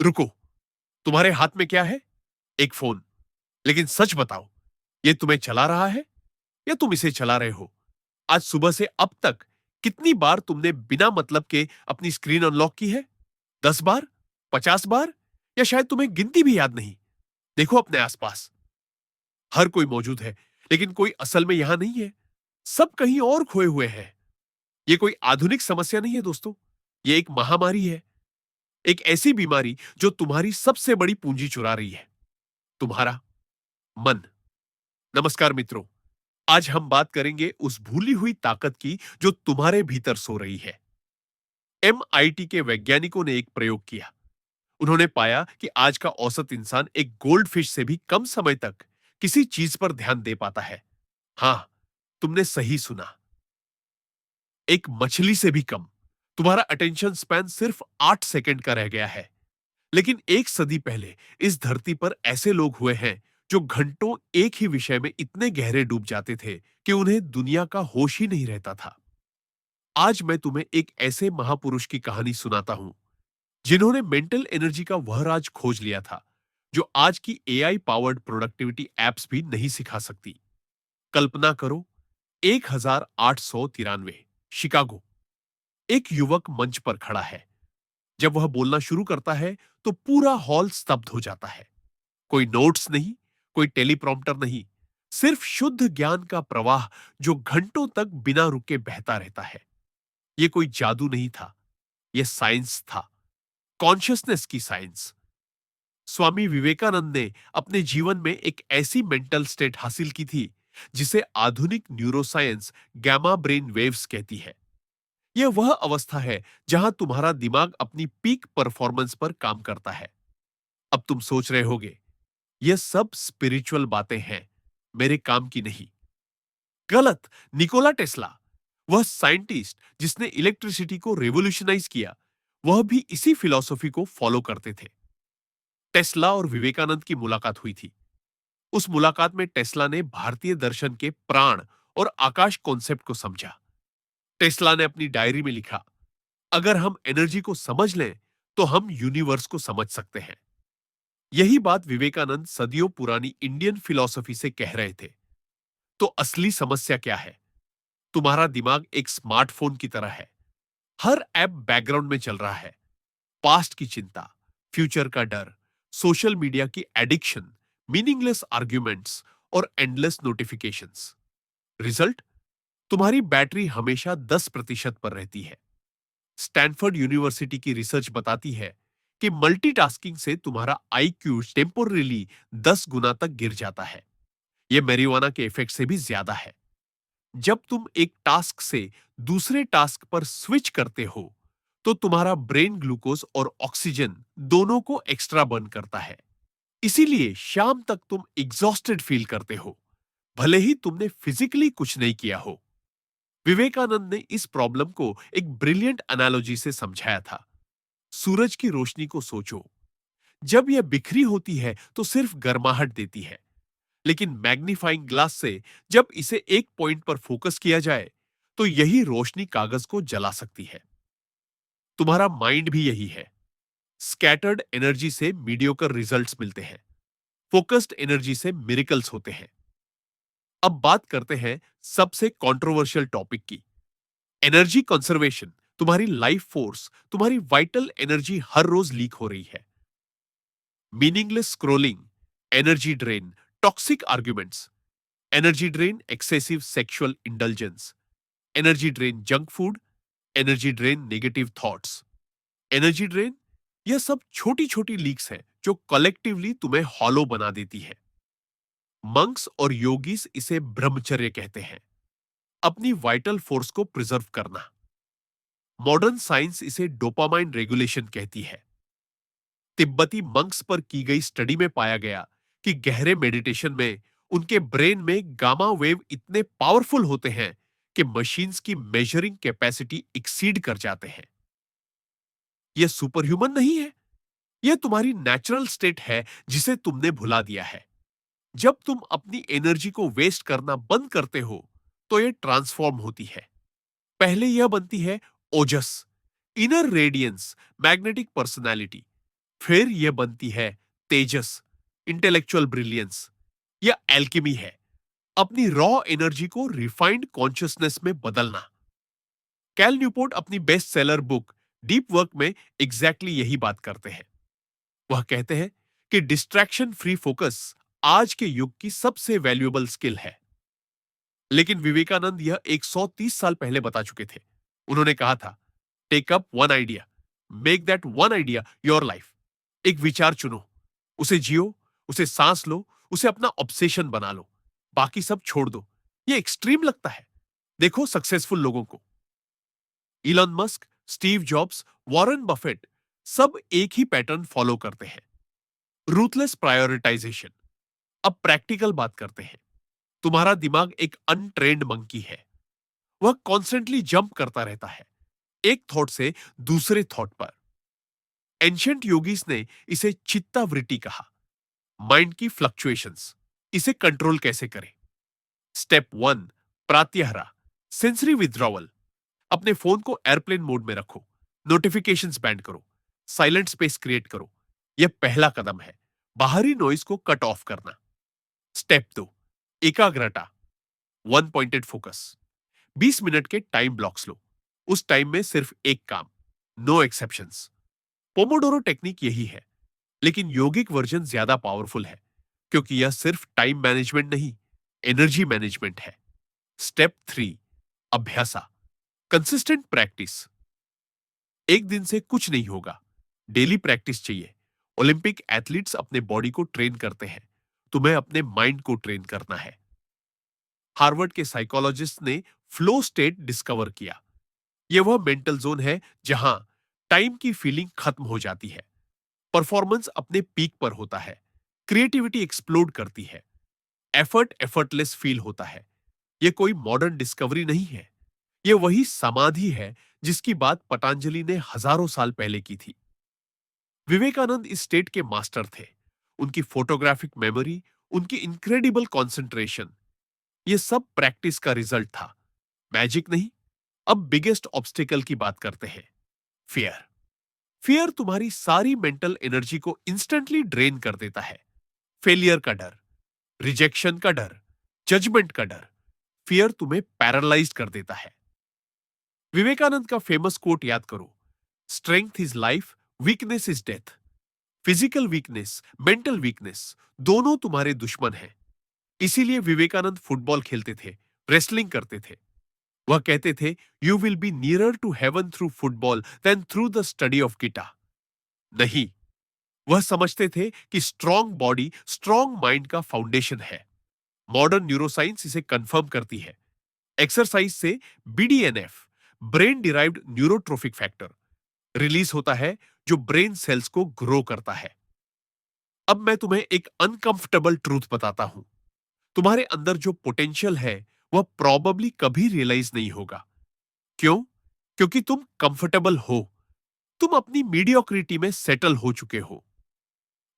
रुको, तुम्हारे हाथ में क्या है? एक फोन। लेकिन सच बताओ, ये तुम्हें चला रहा है या तुम इसे चला रहे हो? आज सुबह से अब तक कितनी बार तुमने बिना मतलब के अपनी स्क्रीन अनलॉक की है? 10 बार? 50 बार? या शायद तुम्हें गिनती भी याद नहीं? देखो अपने आसपास। हर कोई मौजूद है, लेकिन कोई असल में यहां नहीं है। सब कहीं और खोए हुए हैं। ये कोई आधुनिक समस्या नहीं है दोस्तों। ये एक महामारी है। एक ऐसी बीमारी जो तुम्हारी सबसे बड़ी पूंजी चुरा रही है। तुम्हारा मन। नमस्कार मित्रों। आज हम बात करेंगे उस भूली हुई ताकत की जो तुम्हारे भीतर सो रही है। एमआईटी के वैज्ञानिकों ने एक प्रयोग किया। उन्होंने पाया कि आज का औसत इंसान एक गोल्ड फिश से भी कम समय तक किसी चीज पर ध्यान दे पाता है। हां, तुमने सही सुना। एक मछली से भी कम। तुम्हारा अटेंशन स्पैन सिर्फ 8 सेकंड का रह गया है। लेकिन एक सदी पहले इस धरती पर ऐसे लोग हुए हैं जो घंटों एक ही विषय में इतने गहरे डूब जाते थे कि उन्हें दुनिया का होश ही नहीं रहता था। आज मैं तुम्हें एक ऐसे महापुरुष की कहानी सुनाता हूं जिन्होंने मेंटल एनर्जी का वह राज खोज लिया था जो आज की एआई पावर्ड प्रोडक्टिविटी एप्स भी नहीं सिखा सकती। कल्पना करो, 1893 शिकागो। एक युवक मंच पर खड़ा है। जब वह बोलना शुरू करता है तो पूरा हॉल स्तब्ध हो जाता है। कोई नोट्स नहीं, कोई टेलीप्रॉम्प्टर नहीं, सिर्फ शुद्ध ज्ञान का प्रवाह जो घंटों तक बिना रुके बहता रहता है। यह कोई जादू नहीं था, यह साइंस था। कॉन्शियसनेस की साइंस। स्वामी विवेकानंद ने अपने जीवन में एक ऐसी मेंटल स्टेट हासिल की थी जिसे आधुनिक न्यूरोसाइंस गैमा ब्रेन वेव्स कहती है। यह वह अवस्था है जहां तुम्हारा दिमाग अपनी पीक परफॉर्मेंस पर काम करता है। अब तुम सोच रहे होगे, यह सब स्पिरिचुअल बातें हैं, मेरे काम की नहीं। गलत। निकोला टेस्ला, वह साइंटिस्ट जिसने इलेक्ट्रिसिटी को रेवोल्यूशनाइज किया, वह भी इसी फिलॉसफी को फॉलो करते थे। टेस्ला और विवेकानंद की मुलाकात हुई थी। उस मुलाकात में टेस्ला ने भारतीय दर्शन के प्राण और आकाश कॉन्सेप्ट को समझा। टेस्ला ने अपनी डायरी में लिखा, अगर हम एनर्जी को समझ लें तो हम यूनिवर्स को समझ सकते हैं। यही बात विवेकानंद सदियों पुरानी इंडियन फिलॉसफी से कह रहे थे। तो असली समस्या क्या है? तुम्हारा दिमाग एक स्मार्टफोन की तरह है। हर ऐप बैकग्राउंड में चल रहा है। पास्ट की चिंता, फ्यूचर का डर, सोशल मीडिया की एडिक्शन, मीनिंगलेस आर्ग्यूमेंट्स और एंडलेस नोटिफिकेशंस। रिजल्ट? तुम्हारी बैटरी हमेशा 10% पर रहती है। स्टैनफोर्ड यूनिवर्सिटी की रिसर्च बताती है कि मल्टीटास्किंग से तुम्हारा आईक्यू टेम्पोरली 10 गुना तक गिर जाता है। यह मैरिजुआना के इफेक्ट से भी ज्यादा है। जब तुम एक टास्क से दूसरे टास्क पर स्विच करते हो, तो तुम्हारा ब्रेन ग्लूकोज और ऑक्सीजन दोनों को एक्स्ट्रा बर्न करता है। इसीलिए शाम तक तुम एग्जॉस्टेड फील करते हो, भले ही तुमने फिजिकली कुछ नहीं किया हो। विवेकानंद ने इस प्रॉब्लम को एक ब्रिलियंट एनालॉजी से समझाया था। सूरज की रोशनी को सोचो। जब यह बिखरी होती है तो सिर्फ गर्माहट देती है, लेकिन मैग्नीफाइंग ग्लास से जब इसे एक पॉइंट पर फोकस किया जाए तो यही रोशनी कागज को जला सकती है। तुम्हारा माइंड भी यही है। स्कैटर्ड एनर्जी से मीडियोकर रिजल्ट्स मिलते हैं, फोकस्ड एनर्जी से मिरेकल्स होते हैं। अब बात करते हैं सबसे कंट्रोवर्शियल टॉपिक की, एनर्जी कंजर्वेशन। तुम्हारी लाइफ फोर्स, तुम्हारी वाइटल एनर्जी हर रोज लीक हो रही है। Meaningless scrolling, energy drain, toxic arguments. Energy drain excessive sexual indulgence, energy drain junk food, energy drain negative thoughts. Energy drain, यह सब छोटी छोटी लीक्स हैं जो कलेक्टिवली तुम्हें हॉलो बना देती है। मंक्स और योगीस इसे ब्रह्मचर्य कहते हैं, अपनी वाइटल फोर्स को प्रिजर्व करना। मॉडर्न साइंस इसे डोपामाइन रेगुलेशन कहती है। तिब्बती मंक्स पर की गई स्टडी में पाया गया कि गहरे मेडिटेशन में उनके ब्रेन में गामा वेव इतने पावरफुल होते हैं कि मशीन्स की मेजरिंग कैपेसिटी एक्सीड कर जाते हैं। यह सुपर ह्यूमन नहीं है, यह तुम्हारी नेचुरल स्टेट है जिसे तुमने भुला दिया है। जब तुम अपनी एनर्जी को वेस्ट करना बंद करते हो तो यह ट्रांसफॉर्म होती है। पहले यह बनती है ओजस, इनर रेडियंस, मैग्नेटिक पर्सनालिटी। फिर यह बनती है तेजस, इंटेलेक्चुअल ब्रिलियंस या एल्केमी है, अपनी रॉ एनर्जी को रिफाइंड कॉन्शियसनेस में बदलना। कैल न्यूपोर्ट अपनी best seller book deep work में एग्जैक्टली यही बात करते हैं। वह कहते हैं कि डिस्ट्रैक्शन फ्री फोकस आज के युग की सबसे वैल्यूएबल स्किल है। लेकिन विवेकानंद यह 130 साल पहले बता चुके थे। उन्होंने कहा था, take up one idea, make that one idea your life. एक विचार चुनो, उसे जियो, उसे सांस लो, उसे अपना ऑब्सेशन बना लो, बाकी सब छोड़ दो। ये एक्सट्रीम लगता है। देखो सक्सेसफुल लोगों को, Elon Musk, Steve jobs, Warren Buffett, सब एक ही पैटर्न फॉलो करते हैं, रूथलेस प्रायोरिटाइजेशन। अब प्रैक्टिकल बात करते हैं। तुम्हारा दिमाग एक अनट्रेन्ड मंकी है। वह कॉन्स्टेंटली जंप करता रहता है, एक थॉट से दूसरे थॉट पर। एंशियंट योगीज ने इसे चित्तावृत्ति कहा, माइंड की फ्लक्चुएशंस। इसे कंट्रोल कैसे करें? स्टेप 1, प्रात्यहरा, सेंसरी विथड्रॉवल। अपने फोन को एयरप्लेन मोड में रखो, नोटिफिकेशंस बैंड करो, साइलेंट स्पेस क्रिएट करो। यह पहला कदम है, बाहरी नॉइज को कट ऑफ करना। स्टेप 2, एकाग्रता, वन पॉइंटेड फोकस। 20 मिनट के टाइम ब्लॉक्स लो, उस टाइम में सिर्फ एक काम, नो एक्सेप्शंस। पोमोडोरो टेक्निक यही है, लेकिन योगिक वर्जन ज्यादा पावरफुल है, क्योंकि यह सिर्फ टाइम मैनेजमेंट नहीं, एनर्जी मैनेजमेंट है। स्टेप 3, अभ्यासा, कंसिस्टेंट प्रैक्टिस। एक दिन से कुछ नहीं होगा, डेली प्रैक्टिस चाहिए। ओलंपिक एथलीट्स अपने बॉडी को ट्रेन करते हैं, तुम्हें अपने माइंड को ट्रेन करना है। हार्वर्ड के साइकोलॉजिस्ट ने फ्लो स्टेट डिस्कवर किया। यह वह मेंटल जोन है जहां टाइम की फीलिंग खत्म हो जाती है, परफॉर्मेंस अपने पीक पर होता है, क्रिएटिविटी एक्सप्लोड करती है, एफर्ट एफर्टलेस फील होता है। यह कोई मॉडर्न डिस्कवरी नहीं है, यह वही समाधि है जिसकी बात पतंजलि ने हजारों साल पहले की थी। विवेकानंद इस स्टेट के मास्टर थे। उनकी फोटोग्राफिक मेमोरी, उनकी इनक्रेडिबल कॉन्सेंट्रेशन, यह सब प्रैक्टिस का रिजल्ट था, मैजिक नहीं। अब बिगेस्ट ऑब्स्टिकल की बात करते हैं, फियर। फियर तुम्हारी सारी मेंटल एनर्जी को इंस्टेंटली ड्रेन कर देता है। फेलियर का डर, रिजेक्शन का डर, जजमेंट का डर, फियर तुम्हें पैरालाइज कर देता है। विवेकानंद का फेमस कोट याद करो, strength is life, weakness is death. Physical weakness, mental weakness, दोनों तुम्हारे दुश्मन हैं। इसीलिए विवेकानंद फुटबॉल खेलते थे, रेसलिंग करते थे। वह कहते थे, you will be nearer to heaven through football than through the study of Gita. नहीं, वह समझते थे कि स्ट्रॉन्ग बॉडी स्ट्रॉन्ग माइंड का फाउंडेशन है। मॉडर्न न्यूरोसाइंस इसे कंफर्म करती है। एक्सरसाइज से BDNF, brain derived neurotrophic factor, release होता है, जो ब्रेन सेल्स को ग्रो करता है। अब मैं तुम्हें एक अनकंफर्टेबल ट्रूथ बताता हूं। तुम्हारे अंदर जो पोटेंशियल है, वह प्रॉबेबली कभी रियलाइज नहीं होगा। क्यों? क्योंकि तुम कंफर्टेबल हो, तुम अपनी मीडियोक्रिटी में सेटल हो चुके हो।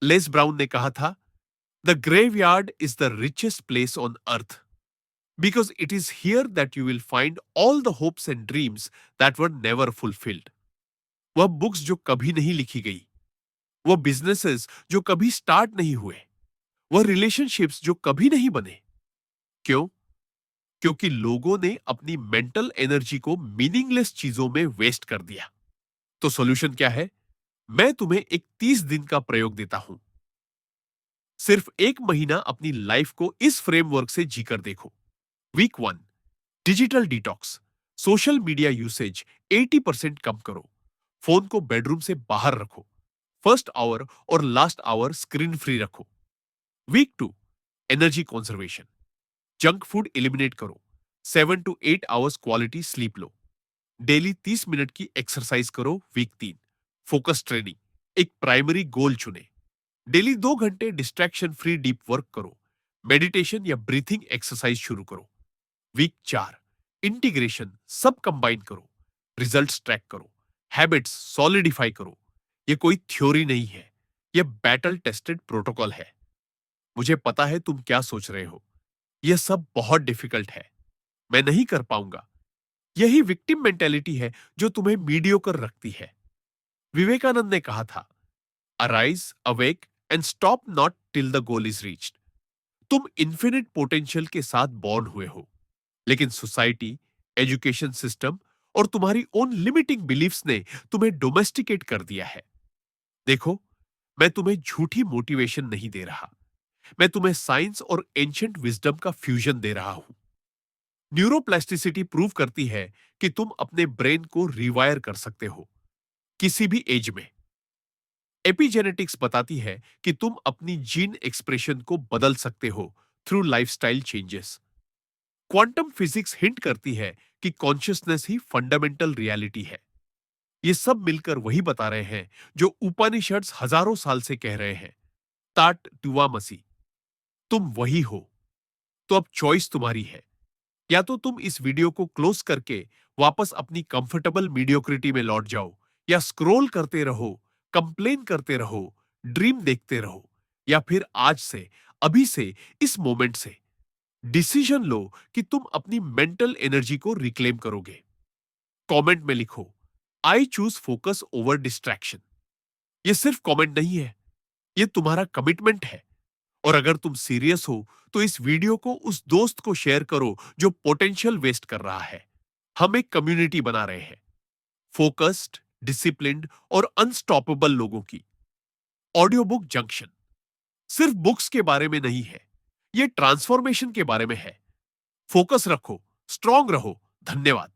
लेस ब्राउन ने कहा था, the graveyard is the richest place on earth, because it is here that you will find all the hopes and dreams that were never fulfilled. वह बुक्स जो कभी नहीं लिखी गई, वह बिजनेसेस जो कभी स्टार्ट नहीं हुए, वह रिलेशनशिप्स जो कभी नहीं बने। क्यों? क्योंकि लोगों ने अपनी मेंटल एनर्जी को मीनिंगलेस चीजों में वेस्ट कर दिया। तो सॉल्यूशन क्या है? मैं तुम्हें एक 30 दिन का प्रयोग देता हूं। सिर्फ एक महीना अपनी लाइफ को इस फ्रेमवर्क से जीकर देखो। Week 1, digital detox, social media usage 80% कम करो। फोन को बेडरूम से बाहर रखो। फर्स्ट आवर और लास्ट आवर स्क्रीन फ्री रखो। Week 2, energy conservation, junk food eliminate करो। 7 to 8 आवर्स क्वालिटी स्लीप लो। डेली 30 मिनट की एक्सरसाइज करो। वीक 3, फोकस ट्रेनिंग, एक प्राइमरी गोल चुने। डेली 2 घंटे डिस्ट्रैक्शन फ्री डीप वर्क करो। मेडिटेशन या ब्रीथिंग एक्सरसाइज शुरू करो। वीक 4, इंटीग्रेशन, सब कंबाइन करो। रिजल्ट्स ट्रैक करो, हैबिट्स सॉलिडिफाई करो। यह कोई थ्योरी नहीं है, यह बैटल टेस्टेड प्रोटोकॉल है। मुझे पता है तुम क्या सोच रहे हो, यह सब बहुत डिफिकल्ट है, मैं नहीं कर पाऊंगा। यही विक्टिम मेंटेलिटी है जो तुम्हें मीडियोकर रखती है। विवेकानंद ने कहा था, arise, awake and stop not till the goal is reached. तुम इन्फिनिट पोटेंशियल के साथ बॉर्न हुए हो, लेकिन सोसाइटी, एजुकेशन सिस्टम और तुम्हारी ओन लिमिटिंग बिलीफ्स ने तुम्हें डोमेस्टिकेट कर दिया है। देखो, मैं तुम्हें झूठी मोटिवेशन नहीं दे रहा। मैं तुम्हें साइंस और एंशिएंट विजडम का फ्यूजन दे रहा हूं। न्यूरोप्लास्टिसिटी प्रूव करती है कि तुम अपने ब्रेन को रिवायर कर सकते हो, किसी भी एज में। एपिजेनेटिक्स बताती है कि तुम अपनी जीन एक्सप्रेशन को बदल सकते हो through lifestyle changes. Quantum physics hint करती है कि कॉन्शियसनेस ही फंडामेंटल रियलिटी है। ये सब मिलकर वही बता रहे हैं जो उपनिषद्स हजारों साल से कह रहे हैं, तात टुवा मसी, तुम वही हो। तो अब चॉइस तुम्हारी है। या तो तुम इस वीडियो को क्लोज करके वापस अपनी कंफर्टेबल मीडियोक्रिटी में लौट जाओ, या स्क्रॉल करते रहो, कंप्लेन करते रहो, ड्रीम देखते रहो, या फिर आज से, अभी से, इस मोमेंट से डिसीजन लो कि तुम अपनी मेंटल एनर्जी को रिक्लेम करोगे। कमेंट में लिखो, I choose focus over distraction. ये सिर्फ कमेंट नहीं है, ये तुम्हारा कमिटमेंट है। और अगर तुम सीरियस हो तो इस वीडियो को उस दोस्त को शेयर करो जो पोटेंशियल वेस्ट कर रहा है। हम एक कम्युनिटी बना रहे हैं, फोकस्ड, डिसिप्लिन्ड और अनस्टॉपेबल लोगों की। ऑडियो बुक जंक्शन सिर्फ बुक्स के बारे में नहीं है, ये ट्रांसफॉर्मेशन के बारे में है। फोकस रखो, स्ट्रांग रहो। धन्यवाद।